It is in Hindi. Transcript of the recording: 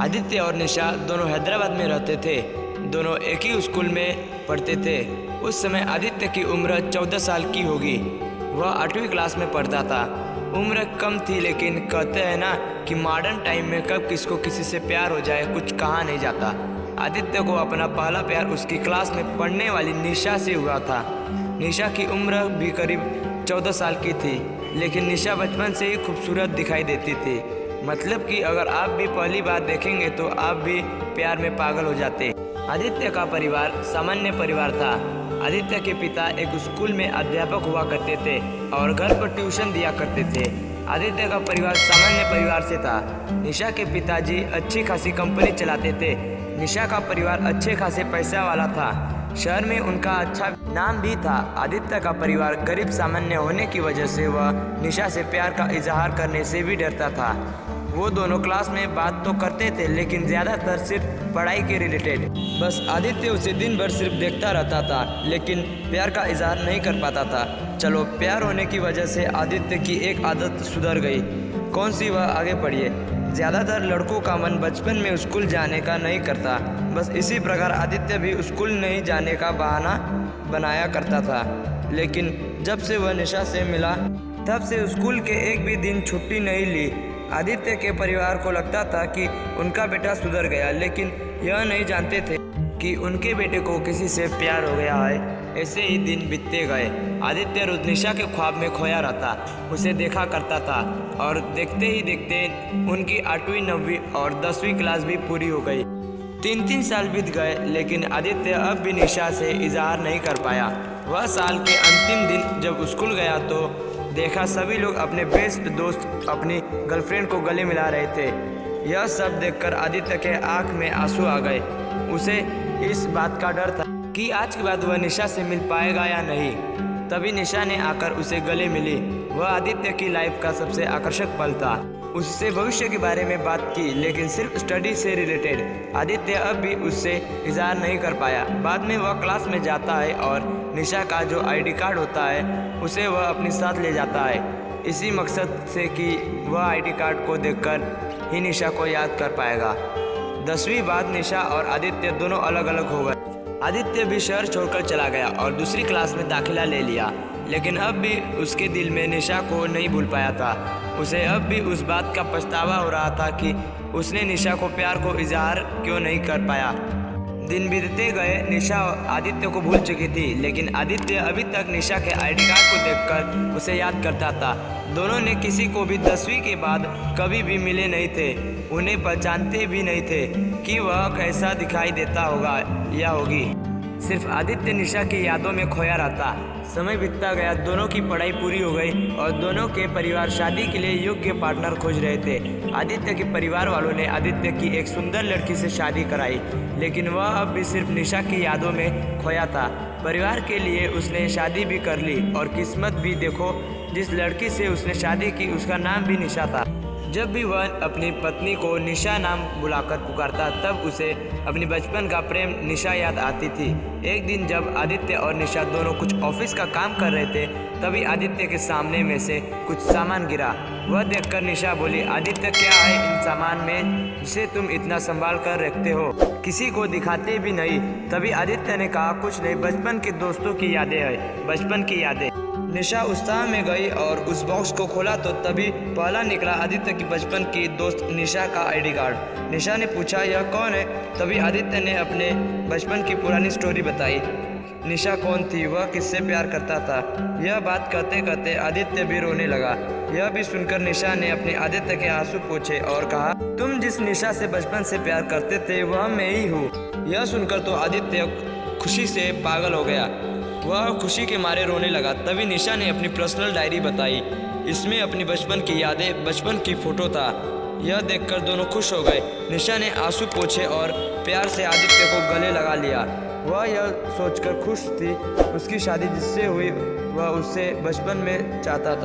आदित्य और निशा दोनों हैदराबाद में रहते थे। दोनों एक ही स्कूल में पढ़ते थे। उस समय आदित्य की उम्र 14 साल की होगी। वह 8वीं क्लास में पढ़ता था। उम्र कम थी, लेकिन कहते हैं ना कि मॉडर्न टाइम में कब किसको किसी से प्यार हो जाए कुछ कहा नहीं जाता। आदित्य को अपना पहला प्यार उसकी क्लास में पढ़ने वाली निशा से हुआ था। निशा की उम्र भी करीब 14 साल की थी, लेकिन निशा बचपन से ही खूबसूरत दिखाई देती थी। मतलब कि अगर आप भी पहली बार देखेंगे तो आप भी प्यार में पागल हो जाते। आदित्य का परिवार सामान्य परिवार था। आदित्य के पिता एक स्कूल में अध्यापक हुआ करते थे और घर पर ट्यूशन दिया करते थे। आदित्य का परिवार सामान्य परिवार से था। निशा के पिताजी अच्छी खासी कंपनी चलाते थे। निशा का परिवार अच्छे खासे पैसा वाला था। शहर में उनका अच्छा नाम भी था। आदित्य का परिवार गरीब सामान्य होने की वजह से वह निशा से प्यार का इजहार करने से भी डरता था। वो दोनों क्लास में बात तो करते थे, लेकिन ज़्यादातर सिर्फ पढ़ाई के रिलेटेड। बस आदित्य उसे दिन भर सिर्फ देखता रहता था, लेकिन प्यार का इजहार नहीं कर पाता था। चलो, प्यार होने की वजह से आदित्य की एक आदत सुधर गई। कौन सी, वह आगे पढ़िए। ज़्यादातर लड़कों का मन बचपन में स्कूल जाने का नहीं करता। बस इसी प्रकार आदित्य भी स्कूल नहीं जाने का बहाना बनाया करता था। लेकिन जब से वह निशा से मिला तब से स्कूल के एक भी दिन छुट्टी नहीं ली। आदित्य के परिवार को लगता था कि उनका बेटा सुधर गया, लेकिन यह नहीं जानते थे कि उनके बेटे को किसी से प्यार हो गया है। ऐसे ही दिन बीतते गए। आदित्य रोज निशा के ख्वाब में खोया रहता, उसे देखा करता था और देखते ही देखते उनकी 8वीं 9वीं और 10वीं क्लास भी पूरी हो गई। 3 साल बीत गए, लेकिन आदित्य अब भी निशा से इजहार नहीं कर पाया। वह साल के अंतिम दिन जब स्कूल गया तो देखा सभी लोग अपने बेस्ट दोस्त अपनी गर्लफ्रेंड को गले मिला रहे थे। यह सब देखकर आदित्य के आंख में आंसू आ गए। उसे इस बात का डर था कि आज के बाद वह निशा से मिल पाएगा या नहीं। तभी निशा ने आकर उसे गले मिली। वह आदित्य की लाइफ का सबसे आकर्षक पल था। उससे भविष्य के बारे में बात की, लेकिन सिर्फ स्टडी से रिलेटेड। आदित्य अब भी उससे इजहार नहीं कर पाया। बाद में वह क्लास में जाता है और निशा का जो आईडी कार्ड होता है उसे वह अपने साथ ले जाता है, इसी मकसद से कि वह आईडी कार्ड को देखकर ही निशा को याद कर पाएगा। 10वीं बाद निशा और आदित्य दोनों अलग अलग हो गए। आदित्य भी शहर छोड़कर चला गया और दूसरी क्लास में दाखिला ले लिया, लेकिन अब भी उसके दिल में निशा को नहीं भूल पाया था। उसे अब भी उस बात का पछतावा हो रहा था कि उसने निशा को प्यार को इजहार क्यों नहीं कर पाया। दिन बीतते गए। निशा आदित्य को भूल चुकी थी, लेकिन आदित्य अभी तक निशा के आईडी कार्ड को देखकर उसे याद करता था। दोनों ने किसी को भी 10वीं के बाद कभी भी मिले नहीं थे। उन्हें पहचानते भी नहीं थे कि वह कैसा दिखाई देता होगा या होगी। सिर्फ आदित्य निशा की यादों में खोया रहता। समय बीतता गया। दोनों की पढ़ाई पूरी हो गई और दोनों के परिवार शादी के लिए योग्य पार्टनर खोज रहे थे। आदित्य के परिवार वालों ने आदित्य की एक सुंदर लड़की से शादी कराई, लेकिन वह अब भी सिर्फ निशा की यादों में खोया था। परिवार के लिए उसने शादी भी कर ली और किस्मत भी देखो, जिस लड़की से उसने शादी की उसका नाम भी निशा था। जब भी वह अपनी पत्नी को निशा नाम बुलाकर पुकारता, तब उसे अपनी बचपन का प्रेम निशा याद आती थी। एक दिन जब आदित्य और निशा दोनों कुछ ऑफिस का काम कर रहे थे, तभी आदित्य के सामने में से कुछ सामान गिरा। वह देखकर निशा बोली, आदित्य, क्या है इन सामान में जिसे तुम इतना संभाल कर रखते हो? किसी को दिखाते भी नहीं। तभी आदित्य ने कहा, कुछ नहीं, बचपन के दोस्तों की यादें हैं, बचपन की यादें। निशा उत्साह में गई और उस बॉक्स को खोला तो तभी पहला निकला आदित्य की बचपन की दोस्त निशा का आईडी कार्ड। निशा ने पूछा, यह कौन है? तभी आदित्य ने अपने बचपन की पुरानी स्टोरी बताई। निशा कौन थी, वह किससे प्यार करता था। यह बात कहते कहते आदित्य भी रोने लगा। यह भी सुनकर निशा ने अपने आदित्य के आंसू पोंछे और कहा, तुम जिस निशा से बचपन से प्यार करते थे वह मैं ही हूँ। यह सुनकर तो आदित्य खुशी से पागल हो गया। वह खुशी के मारे रोने लगा। तभी निशा ने अपनी पर्सनल डायरी बताई। इसमें अपनी बचपन की यादें, बचपन की फोटो था। यह देखकर दोनों खुश हो गए। निशा ने आंसू पोंछे और प्यार से आदित्य को गले लगा लिया। वह यह सोचकर खुश थी उसकी शादी जिससे हुई वह उससे बचपन में चाहता था।